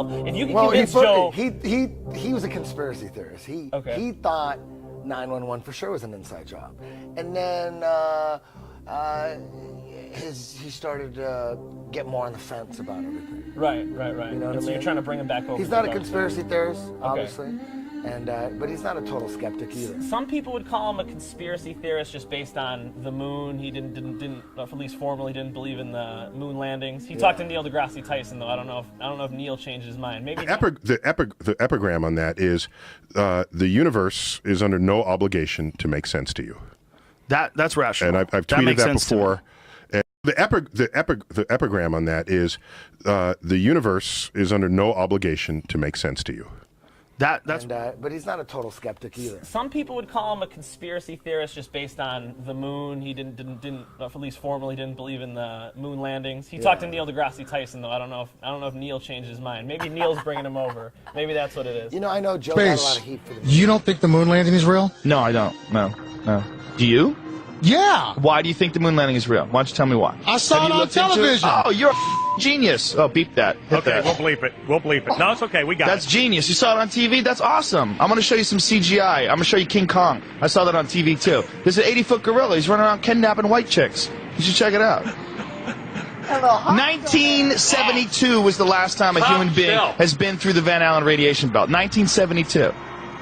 well, if you can Well, convince Joe... he was a conspiracy theorist. He thought 911 for sure was an inside job. And then he started to get more on the fence about everything. Right. You know what I So mean? you're trying to bring him back over. He's to not the a dark conspiracy theorist, Okay. obviously. But he's not a total skeptic either. Some people would call him a conspiracy theorist just based on the moon. He didn't at least formally didn't believe in the moon landings. He talked to Neil deGrasse Tyson though. I don't know if Neil changed his mind. Maybe the epigram on that is the universe is under no obligation to make sense to you. That's rational. And I've tweeted that before. And the epigram on that is the universe is under no obligation to make sense to you. But he's not a total skeptic either. Some people would call him a conspiracy theorist just based on the moon. He didn't at least formally didn't believe in the moon landings. He talked to Neil deGrasse Tyson though. I don't know if Neil changed his mind. Maybe Neil's bringing him over. Maybe that's what it is. You know, I know Joe got a lot of heat for the moon. You don't think the moon landing is real? No, I don't. No. Do you? Yeah. Why do you think the moon landing is real? Why don't you tell me why? I saw it on television. Oh, you're a genius. Oh, beep that. Hit that. We'll bleep it. No, it's okay. We got That's genius. You saw it on TV? That's awesome. I'm going to show you some CGI. I'm going to show you King Kong. I saw that on TV, too. There's an 80-foot gorilla. He's running around kidnapping white chicks. You should check it out. 1972 was the last time a human being has been through the Van Allen radiation belt. 1972.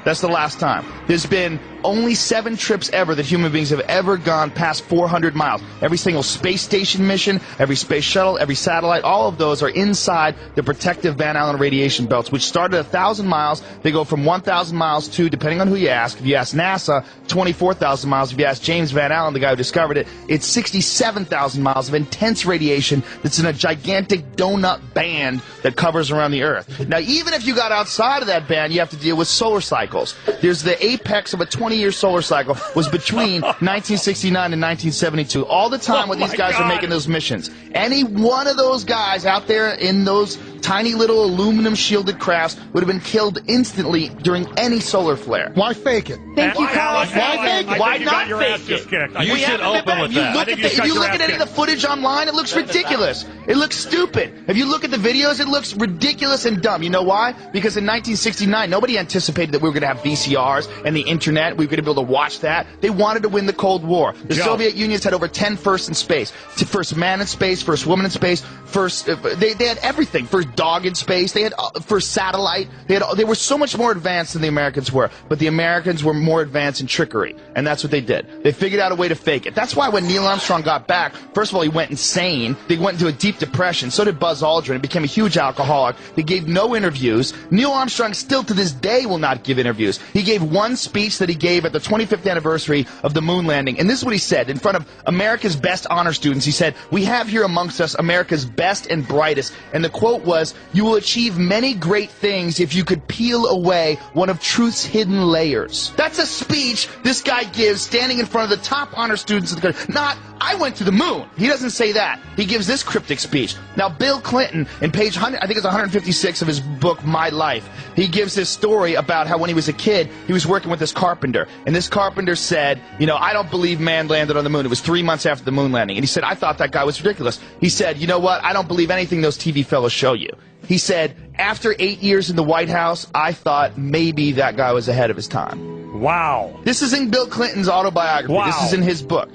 That's the last time. There's been only 7 trips ever that human beings have ever gone past 400 miles. Every single space station mission, every space shuttle, every satellite, all of those are inside the protective Van Allen radiation belts, which start at 1,000 miles. They go from 1,000 miles to, depending on who you ask, if you ask NASA, 24,000 miles. If you ask James Van Allen, the guy who discovered it, it's 67,000 miles of intense radiation that's in a gigantic donut band that covers around the Earth. Now, even if you got outside of that band, you have to deal with solar cycles. There's the apex of a 20-year solar cycle was between 1969 and 1972. All the time when these guys are making those missions. Any one of those guys out there in those tiny little aluminum shielded crafts would have been killed instantly during any solar flare. Why fake it? Thank you, Colin. Why not fake it? You should open with that. If you look at any of the footage online, it looks ridiculous. It looks stupid. If you look at the videos, it looks ridiculous and dumb. You know why? Because in 1969, nobody anticipated that we were going to have VCRs and the internet. We were going to be able to watch that. They wanted to win the Cold War. The Soviet Union's had over 10 firsts in space. First man in space, first woman in space, first they had everything. First dog in space. They had first satellite. They were so much more advanced than the Americans were. But the Americans were more advanced in trickery, and that's what they did. They figured out a way to fake it. That's why when Neil Armstrong got back, first of all, he went insane. They went into a deep depression. So did Buzz Aldrin. He became a huge alcoholic. They gave no interviews. Neil Armstrong still to this day will not give interviews. He gave one speech that he gave at the 25th anniversary of the moon landing, and this is what he said in front of America's best honor students. He said, "We have here amongst us America's best and brightest," and the quote was, "You will achieve many great things if you could peel away one of truth's hidden layers." That's a speech this guy gives standing in front of the top honor students of the country. Not, "I went to the moon." He doesn't say that. He gives this cryptic speech. Now, Bill Clinton, in page 100, I think it's 156 of his book, My Life, he gives this story about how when he was a kid, he was working with this carpenter, and this carpenter said, you know, "I don't believe man landed on the moon." It was 3 months after the moon landing, and he said, "I thought that guy was ridiculous." He said, "You know what? I don't believe anything those TV fellows show you." He said, "After 8 years in the White House, I thought maybe that guy was ahead of his time." Wow. This is in Bill Clinton's autobiography. Wow. This is in his book.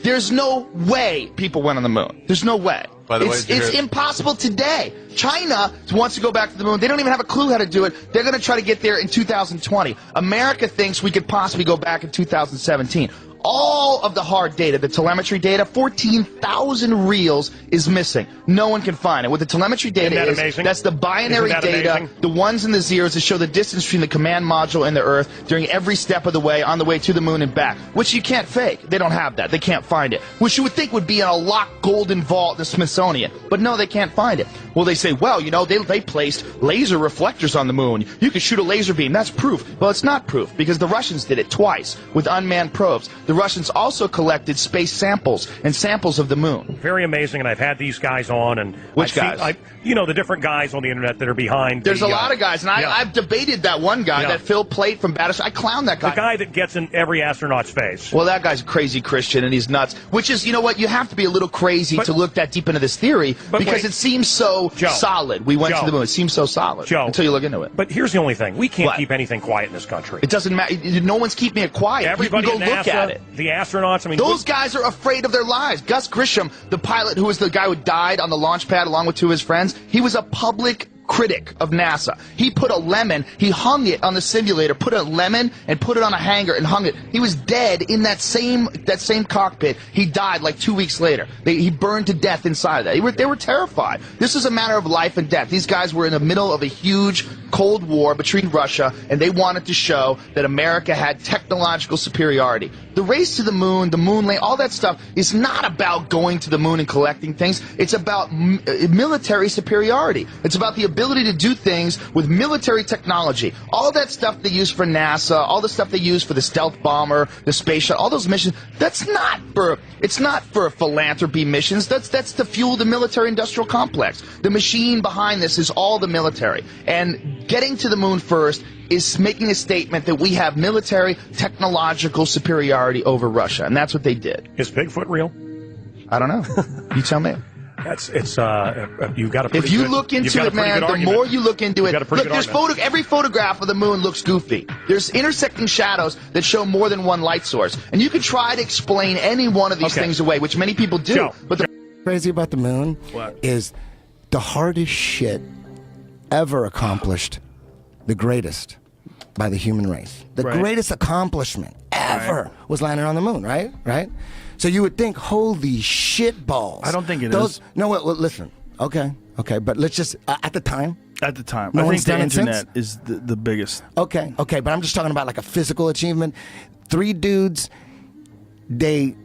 There's no way people went on the moon. There's no way. By the way, it's impossible today. China wants to go back to the moon. They don't even have a clue how to do it. They're going to try to get there in 2020. America thinks we could possibly go back in 2017. All of the hard data, the telemetry data, 14,000 reels is missing. No one can find it. What the telemetry data is, that's the binary data, the ones and the zeros that show the distance between the command module and the Earth during every step of the way on the way to the moon and back, which you can't fake. They don't have that. They can't find it. Which you would think would be in a locked golden vault in the Smithsonian. But no, they can't find it. Well, they say, well, you know, they placed laser reflectors on the moon. You could shoot a laser beam. That's proof. Well, it's not proof because the Russians did it twice with unmanned probes. The Russians also collected space samples and samples of the moon. Very amazing, and I've had these guys on. And Which guys? The different guys on the internet that are behind. There's a lot of guys, and I've debated that one guy, Yeah. that Phil Plait from Battleship. I clown that guy. The guy that gets in every astronaut's face. Well, that guy's a crazy Christian, and he's nuts. Which is, you know what? You have to be a little crazy to look that deep into this theory because it seems so solid. We went to the moon. It seems so solid until you look into it. But here's the only thing: we can't keep anything quiet in this country. It doesn't matter. No one's keeping it quiet. Everybody you can go at look NASA, at it. the astronauts. I mean, those guys are afraid of their lives. Gus Grisham, the pilot who was the guy who died on the launch pad along with two of his friends, he was a public critic of NASA. He put a lemon, he hung it on the simulator, put a lemon and put it on a hanger and hung it. He was dead in that same cockpit. He died like 2 weeks later. He burned to death inside of that. They were terrified. This is a matter of life and death. These guys were in the middle of a huge Cold War between Russia, and they wanted to show that America had technological superiority. The race to the moon landing, all that stuff is not about going to the moon and collecting things. It's about military superiority. It's about the ability to do things with military technology. All that stuff they use for NASA, all the stuff they use for the stealth bomber, the space shuttle, all those missions, it's not for philanthropy missions. That's to fuel the military-industrial complex. The machine behind this is all the military. And getting to the moon first is making a statement that we have military technological superiority over Russia, and that's what they did. Is Bigfoot real? I don't know. You tell me. You've got a pretty if you good, look into it, man, the more you look into it, look, every photograph of the moon looks goofy. There's intersecting shadows that show more than one light source, and you can try to explain any one of these things away, which many people do. But the crazy about the moon is the hardest shit ever accomplished, the greatest by the human race. The greatest accomplishment ever was landing on the moon, right? So you would think, holy shit balls. I don't think it is. No, listen. Okay, but let's just, at the time. At the time. No I think one's the done it internet since? is the biggest. Okay, but I'm just talking about like a physical achievement. 3 dudes, they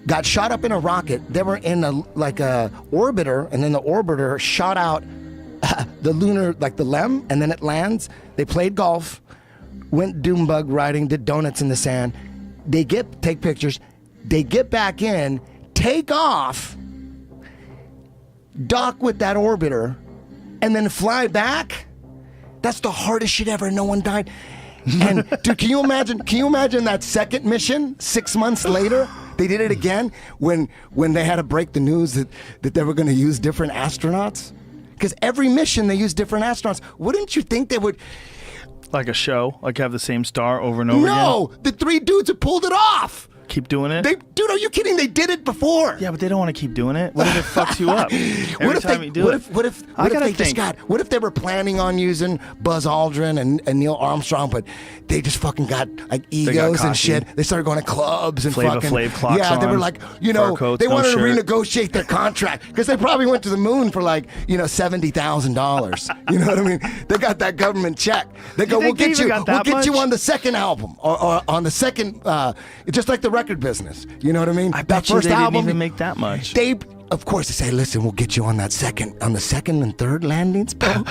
got shot up in a rocket. They were in a orbiter, and then the orbiter shot out the lunar, like the LEM, and then it lands. They played golf, went dune bug riding, did donuts in the sand. They take pictures. They get back in, take off, dock with that orbiter, and then fly back. That's the hardest shit ever. No one died. And dude, can you imagine that second mission 6 months later? They did it again when they had to break the news that they were going to use different astronauts. Because every mission they use different astronauts. Wouldn't you think they would? Like a show? Like have the same star over and over again? No, the 3 dudes who pulled it off. Keep doing it? Dude, are you kidding? They did it before. Yeah, but they don't want to keep doing it. What if it fucks you up? What if they were planning on using Buzz Aldrin and Neil Armstrong, but they just fucking got like egos and shit. They started going to clubs and Flava Flav clocks they were like, they wanted to renegotiate their contract because they probably went to the moon for like, $70,000. You know what I mean? They got that government check. They go, we'll get you on the second album or on the second, just like the record business. You know what I mean? I bet first they album, didn't even make that much. Of course, they say, listen, we'll get you on the second and third landings, bro. Do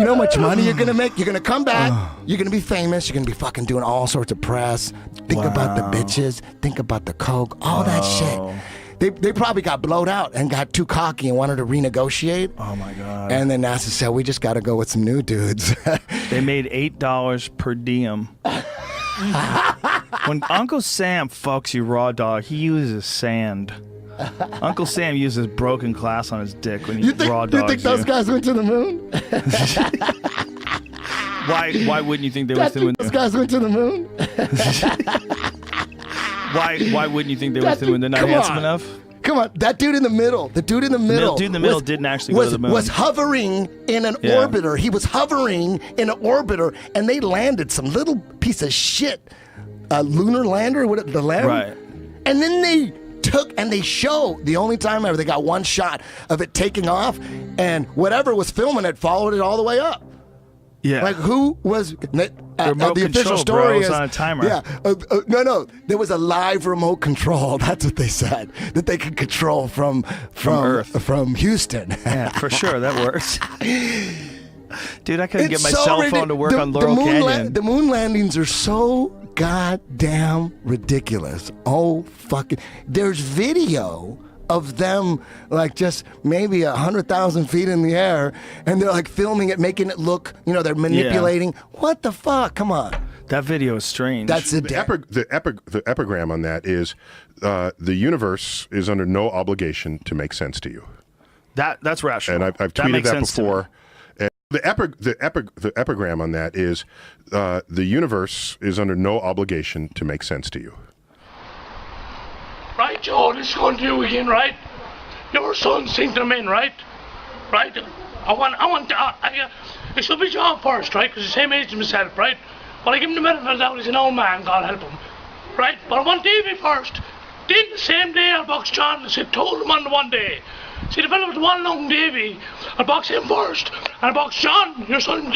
you know how much money you're going to make? You're going to come back. You're going to be famous. You're going to be fucking doing all sorts of press. Think about the bitches. Think about the coke. All that shit. They probably got blowed out and got too cocky and wanted to renegotiate. Oh, my God. And then NASA said, we just got to go with some new dudes. They made $8 per diem. When Uncle Sam fucks you raw dog, he uses sand. Uncle Sam uses broken glass on his dick when he raw dogs you. You think those guys went to the moon? Why wouldn't you think they went to the moon? Those guys went to the moon? Why wouldn't you think they went to the moon? They're not handsome enough? Come on, that dude in the middle. The dude in the middle didn't actually go to the moon. Was hovering in an orbiter. He was hovering in an orbiter, and they landed some little piece of shit, a lunar lander, the LEM. Right. And then they show the only time ever they got one shot of it taking off, and whatever was filming it followed it all the way up. Yeah. Like who was remote the official control, story bro. It was is on a timer. Yeah. No. There was a live remote control. That's what they said that they could control from Earth, from Houston. Yeah, for sure that works. Dude, I couldn't get my cell phone to work on Laurel Canyon. The moon landings are so goddamn ridiculous. Oh, fucking. There's video of them like just maybe 100,000 feet in the air, and they're like filming it, making it look, you know, they're manipulating. What the fuck? Come on. That video is strange. That's The epigram on that is the universe is under no obligation to make sense to you. That's rational. And I've That tweeted makes that sense to me. before. And the epigram on that is the universe is under no obligation to make sense to you. Right, Joe, this is going to you again, right? Your son's sent them in, right? Right? It should be John first, right? Because he's the same age as myself, right? But I give him the benefit of the doubt, he's an old man, God help him. Right? But I want Davey first. Then the same day I'll box John, I told him on the one day. See, the fellow with the one long Davey, I'll box him first. And I'll box John, your son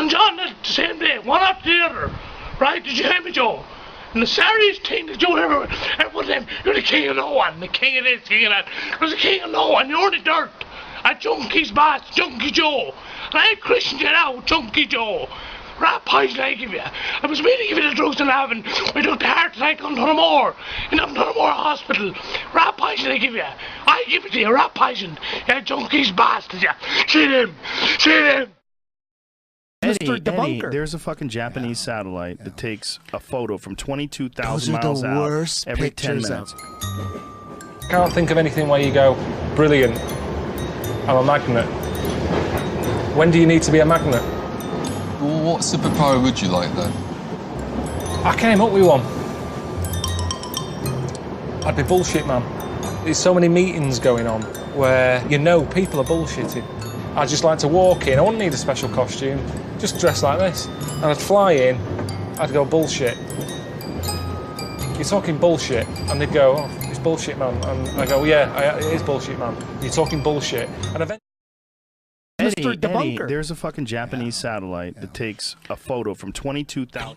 John, the same day, one after the other. Right? Did you hear me, Joe? And the sorriest thing that you ever put them, you're the king of no one, the king of this, king of that. You're the king of no one, you're the dirt. At Junkie's boss, Junkie Joe. And I ain't christened you now, Junkie Joe. Rat poison I give you. I was meaning to give you the drugs in heaven. I took the heart attack on Tullamore. In Tullamore Hospital. Rat poison I give you. I give it to you, rat poison. You Junkie's bastard, you. See them. See them. Eddie, there's a fucking Japanese satellite that takes a photo from 22,000 miles out worst every 10 pictures minutes. Can't think of anything where you go, brilliant, I'm a magnet. When do you need to be a magnet? Well, what superpower would you like then? I came up with one. I'd be bullshit, man. There's so many meetings going on where you know people are bullshitting. I'd just like to walk in, I wouldn't need a special costume, just dress like this. And I'd fly in, I'd go, bullshit. You're talking bullshit. And they'd go, oh, it's bullshit, man. And I go, yeah, it is bullshit, man. You're talking bullshit. And eventually... Eddie, there's a fucking Japanese satellite that takes a photo from 22,000...